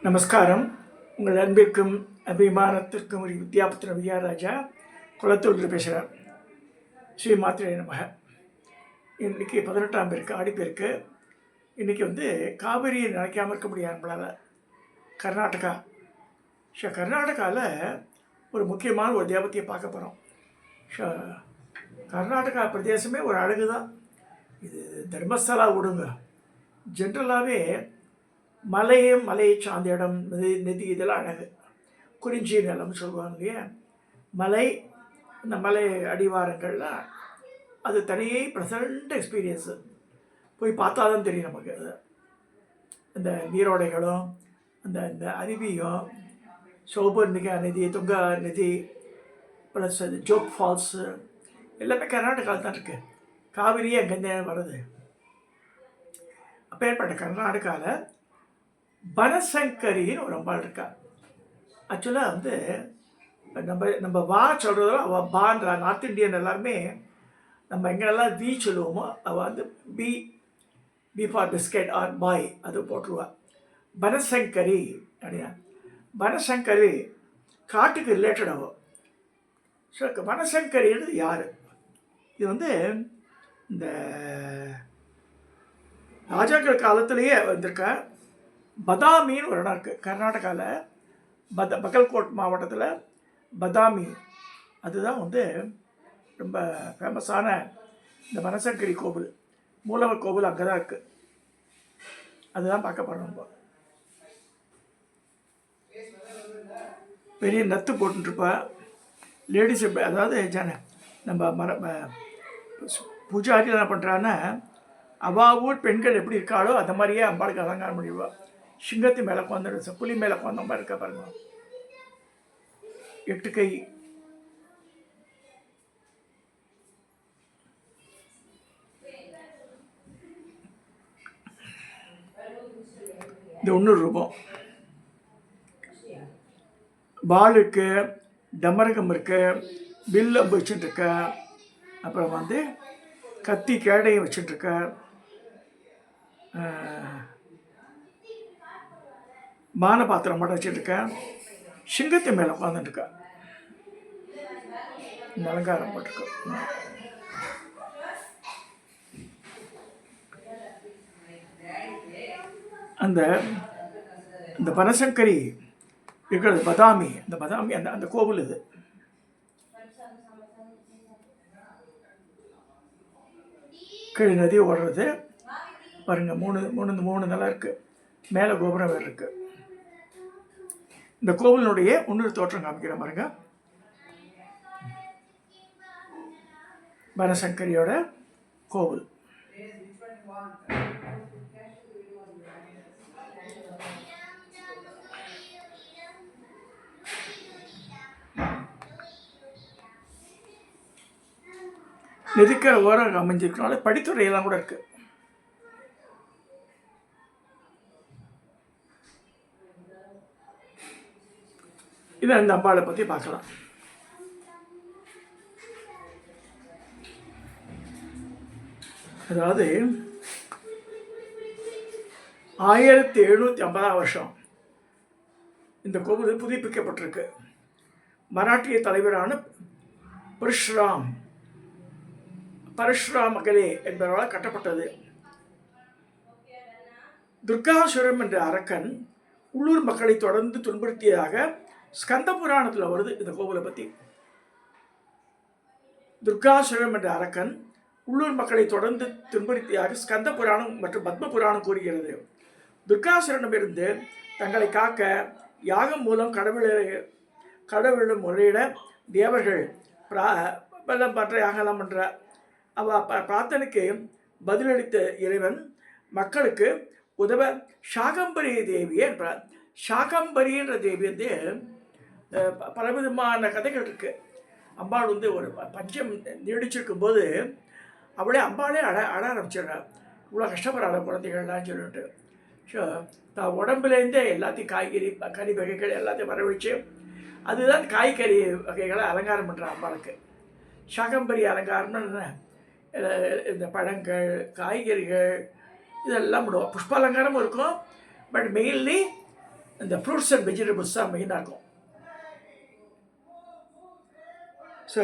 நமஸ்காரம். உங்கள் அன்பிற்கும் அபிமானத்திற்கும் ஒரு வித்யாபுத்திர வித்யாராஜா குளத்தூரில் பேசுகிறார். ஸ்ரீ மாத்திரை நமக. இன்றைக்கி 18ஆம் பேருக்கு ஆடிப்பேருக்கு. இன்றைக்கி காவிரியை நினைக்காமல் இருக்க முடியாது நம்மளால். கர்நாடகா கர்நாடகாவில் ஒரு முக்கியமான ஒரு தேவத்தையை பார்க்க போகிறோம். கர்நாடகா பிரதேசமே ஒரு அழகு தான். இது தர்மஸ்தலா விடுங்க. ஜென்ரலாகவே மலையை சார்ந்த இடம், நதி இதெல்லாம் அழகு. குறிஞ்சி நிலம்னு சொல்லுவாங்க இல்லையா, மலை. அந்த மலை அடிவாரங்கள்லாம் அது தனியே ப்ரெசண்ட் எக்ஸ்பீரியன்ஸு. போய் பார்த்தா தான் தெரியும் நமக்கு. அது அந்த நீரோடைகளும் அந்த அருவியும், சௌபர்ணிகா நதி, துங்கா நதி, ப்ளஸ் அது ஜோக் ஃபால்ஸு எல்லாமே கர்நாடகாவில் தான் இருக்குது. காவிரியே அங்கேருந்தே வருது. அப்பேற்பட்ட கர்நாடகாவில் பனசங்கரின்னு ஒரு அம்பாள் இருக்கா. ஆக்சுவலாக நம்ம வா சொல்கிறதோ அவள் பான்றா. நார்த் இந்தியன் எல்லாருமே நம்ம எங்கெல்லாம் வி சொல்லுவோமோ அவள் பி ஃபார் பிஸ்கெட் ஆர் பாய் அது போட்டுருவா. பனசங்கரி அப்படின்னா பனசங்கரி காட்டுக்கு ரிலேட்டட் ஆகும். ஸோ பனசங்கரின்றது யார்? இது இந்த ராஜாக்கள் காலத்திலேயே வந்திருக்க. பதாமின்னு ஒரு இடம் இருக்குது கர்நாடகாவில். பகல்கோட் மாவட்டத்தில் பதாமி. அதுதான் ரொம்ப ஃபேமஸான இந்த பனசங்கரி கோவில். மூலவர் கோவில் அங்கே தான் இருக்குது. அதுதான் பார்க்க போகிறோம். நம்ம பெரிய நத்து போட்டுருப்பா லேடிஸ். அதாவது நம்ம பூஜாரி என்ன பண்ணுறான்னா, அவாவூர் பெண்கள் எப்படி இருக்காளோ அந்த மாதிரியே அம்பாளுக்கு அலங்காரம் பண்ணிடுவாள். சிங்கத்து மேலே உட்காந்து, புலி மேலே உட்காந்த மாதிரி இருக்கா பாருங்க. 8 கை. இந்த 1 ரூபம். பால் இருக்கு, டமரகம் இருக்கு, வில் அம்பு வச்சுட்டுருக்க, அப்புறம் கத்தி கேடையும் வச்சுட்டுருக்க, மான பாத்திரம் மட்டும் வச்சுட்டுருக்கேன். சிங்கத்து மேலே உட்காந்துட்டுருக்கா. இந்த அலங்காரம் போட்டிருக்கு. அந்த பனசங்கரி இருக்கிறது பதாமி. அந்த பதாமி அந்த கோவில் இது. கீழே நதி ஓடுறது பாருங்க. மூணு நிலம் இருக்குது. மேலே கோபுரம் வேறு இருக்குது. இந்த கோவிலினுடைய இன்னொரு தோற்றம் காமிக்கிற பாருங்க. பனசங்கரியோட கோவில். நெருக்கிற ஓரம் அமைஞ்சிருக்கனால படித்துறையெல்லாம் கூட இருக்குது. இதை அந்த அம்பாளை பற்றி பார்க்கலாம். அதாவது 1750ஆம் வருஷம் இந்த கோவில் புதுப்பிக்கப்பட்டிருக்கு. மராட்டிய தலைவரான பரஷுராம் மகளே என்பவரால் கட்டப்பட்டது. துர்காசுரம் என்ற அரக்கன் உள்ளூர் மக்களை தொடர்ந்து துன்புறுத்தியதாக ஸ்கந்த புராணத்தில் வருது. இந்த கோவிலை பற்றி துர்காசுரம் என்ற அரக்கன் உள்ளூர் மக்களை தொடர்ந்து துன்புறுத்தியாக ஸ்கந்த புராணம் மற்றும் பத்ம புராணம் கூறுகிறது. துர்காசுரனிடமிருந்து தங்களை காக்க யாகம் மூலம் கடவுளிடம் முறையிட தேவர்கள் பண்ற யாகலாம் பண்ற பிரார்த்தனைக்கு பதிலளித்த இறைவன் மக்களுக்கு உதவ சாகம்பரி தேவியை என்றார். சாகம்பரின்ற தேவி பலவிதமான கதைகள் இருக்குது. அம்பாள் ஒரு பஞ்சம் நீடிச்சிருக்கும் போது அம்பாளே அட ஆரம்பிச்சிடுறாள். இவ்வளோ கஷ்டப்படுறாள் குழந்தைகள்லாம் சொல்லிட்டு. ஸோ தான் உடம்புலேருந்தே எல்லாத்தையும் காய்கறி கறி வகைகள் எல்லாத்தையும் வரவழைச்சு அதுதான் காய்கறி வகைகளை அலங்காரம் பண்ணுறான் அம்பாளுக்கு. சாகம்பரி அலங்காரம்னு இந்த பழங்கள், காய்கறிகள் இதெல்லாம் விடுவோம். புஷ்பாலங்காரமும் இருக்கும். பட் மெயின்லி இந்த ஃப்ரூட்ஸ் அண்ட் வெஜிடபிள்ஸ் தான் மெயினாக இருக்கும். ஸோ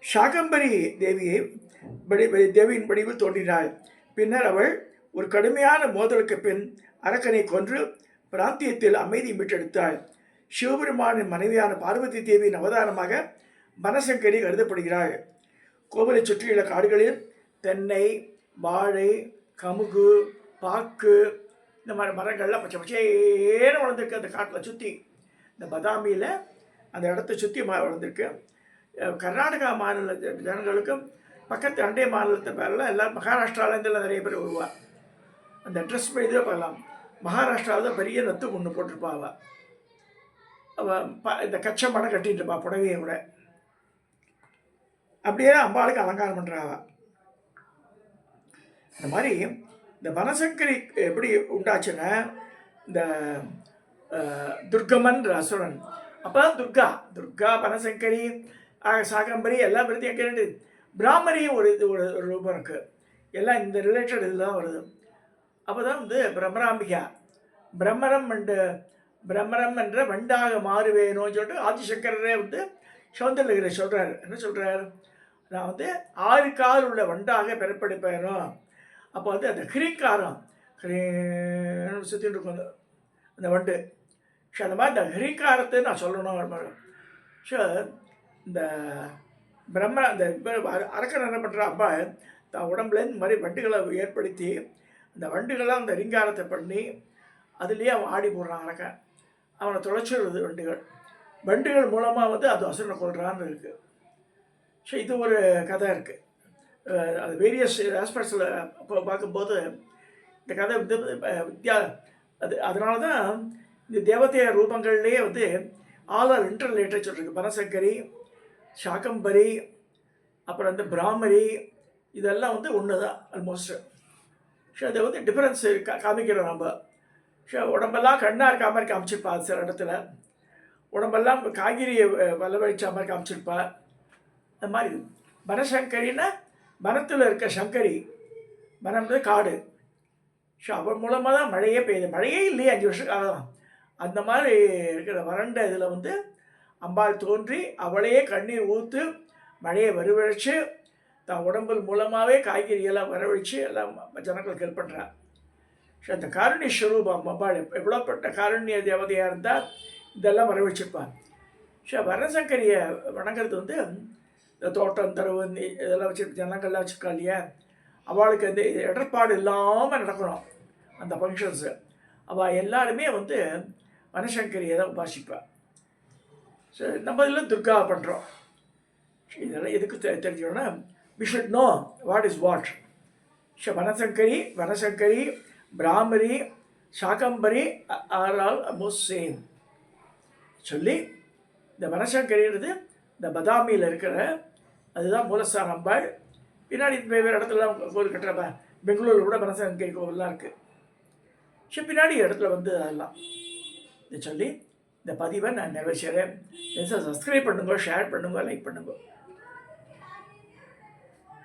சாகம்பரி தேவியின் வடிவில் தோன்றினாள். பின்னர் அவள் ஒரு கடுமையான மோதலுக்கு பின் அரக்கனை கொன்று பிராந்தியத்தில் அமைதி மீட்டெடுத்தாள். சிவபெருமானின் மனைவியான பார்வதி தேவியின் அவதாரமாக பனசங்கரி கருதப்படுகிறாள். கோவிலை சுற்றியுள்ள காடுகளில் தென்னை, வாழை, கமுகு, பாக்கு இந்த மாதிரி மரங்கள்லாம் பச்சை பச்சைன்னு வளர்ந்துருக்கு. அந்த காட்டில் சுற்றி இந்த பதாமியில் அந்த இடத்த சுற்றி வளர்ந்துருக்கு. கர்நாடகா மாநில ஜனங்களுக்கும் பக்கத்து அண்டை மாநிலத்தை பேரெல்லாம் எல்லாம் மகாராஷ்டிராவிலேருந்துலாம் நிறைய பேர் வருவாள். அந்த ட்ரெஸ் இதே பார்க்கலாம். மகாராஷ்டிராவில் தான் பெரிய நத்து ஒன்று போட்டிருப்பா. அவள் இந்த கச்சை மடம் கட்டிட்டு இருப்பா புடவையை கூட. அப்படியே அம்பாளுக்கு அலங்காரம் பண்ணுறாவ. இந்த மாதிரி இந்த பனசங்கரி எப்படி உண்டாச்சுன்னா, இந்த துர்கமன் அசுரன், அப்போ துர்கா பனசங்கரி சாகம்பரி எல்லாம் பற்றி எங்கே பிராமரியும் ஒரு ரூபம் இருக்குது. எல்லாம் இந்த ரிலேட்டட் இதில் தான் வருது. அப்போ தான் வந்து பிரம்மராம்பிகா பிரம்மரம் என்ற வண்டாக மாறுவேணும்னு சொல்லிட்டு ஆதிசங்கரரே வந்து சௌந்தரலகரை சொல்கிறார். என்ன சொல்கிறார்? நான் வந்து 6 கால் உள்ள வண்டாக பிறப்பெடுப்பேனும். அப்போ வந்து அந்த ஹிரிங்காரம் சுற்றிட்டு இருக்கும் அந்த வண்டு. ஸோ அந்த மாதிரி இந்த ஹிரிங்காரத்தை நான் சொல்லணும். ஸோ இந்த அந்த அரக்கன் என்ன பண்ணுற அப்பா தான் உடம்புல இந்த மாதிரி வண்டுகளை ஏற்படுத்தி அந்த வண்டுகளாக அந்த ரிங்காரத்தை பண்ணி அதுலேயே அவன் ஆடி போடுறான் அரக்கன். அவனை தொலைச்சிடுறது வண்டுகள் மூலமாக வந்து அது அசுரனை கொள்கிறான்னு இருக்குது. ஸோ இது ஒரு கதை இருக்குது. அது வேரியஸ் ஆஸ்பெக்ட்ஸில் பார்க்கும்போது இந்த கதை அதனால தான் இந்த தேவதைய ரூபங்கள்லேயே வந்து ஆல் இன்டர்லேட்டட் சொல்லிருக்கு. பனசங்கரி, சாகம்பரி, அப்புறம் வந்து பிராமரி இதெல்லாம் வந்து ஒன்று தான் ஆல்மோஸ்ட்டு. ஸோ அதை வந்து டிஃப்ரென்ஸ் காமிக்கிறோம் நம்ம. ஸோ உடம்பெல்லாம் கண்ணாக இருக்க மாதிரி காமிச்சிருப்பா. சில இடத்துல உடம்பெல்லாம் காய்கறியை வளவழிச்ச மாதிரி காமிச்சிருப்பா. அந்த மாதிரி பனசங்கரின்னா வனத்தில் இருக்க சங்கரி, வனம் காடு. ஸோ அவன் மூலமாக தான் மழையே பெய்யுது. மழையே இல்லையே 5 வருஷம் காலம். அந்த மாதிரி இருக்கிற வறண்ட இதில் வந்து அம்பாள் தோன்றி அவளையே கண்ணீர் ஊற்று மழையை வரவழைச்சு தான் உடம்பு மூலமாகவே காய்கறியெல்லாம் வரவழைச்சு எல்லாம் ஜனங்களுக்கு ஹெல்ப் பண்ணுறான். ஸோ அந்த காருண்ய ஸ்வரூபம் அம்பாள் எவ்வளோப்பட்ட காருண்ய தேவதையாக இருந்தால் இதெல்லாம் வரவழைச்சிருப்பான். ஸோ வனசங்கரியை வணங்குறது வந்து இந்த தோட்டம் தரவு இதெல்லாம் வச்சு ஜனங்கள்லாம் வச்சுருக்கா இல்லையா, அவளுக்கு அந்த இடர்பாடு இல்லாமல் நடக்கணும் அந்த ஃபங்க்ஷன்ஸு. அவள் எல்லாருமே வந்து வனசங்கரியை தான் உபாசிப்பாள். ஸோ நம்ம இதில் துர்கா பண்ணுறோம். இதெல்லாம் எதுக்கு தெரிஞ்சோன்னா we should know what is what. So Vanashankari, Bhramari, Shakambari are all almost same சொல்லி இந்த வனசங்கரின்றது இந்த பதாமியில் இருக்கிற அதுதான் மூலஸ்தான அம்பாள். பின்னாடி வெவ்வேறு இடத்துலலாம் கோவில் கட்டுறப்ப பெங்களூரில் கூட வனசங்கரி கோவில்லாம் இருக்குது. ஸோ பின்னாடி இடத்துல வந்து அதெல்லாம் இதை சொல்லி இந்த பதிவை நான் நிறைவேற்றுறேன். சப்ஸ்கிரைப் பண்ணுங்க, ஷேர் பண்ணுங்க, லைக் பண்ணுங்க.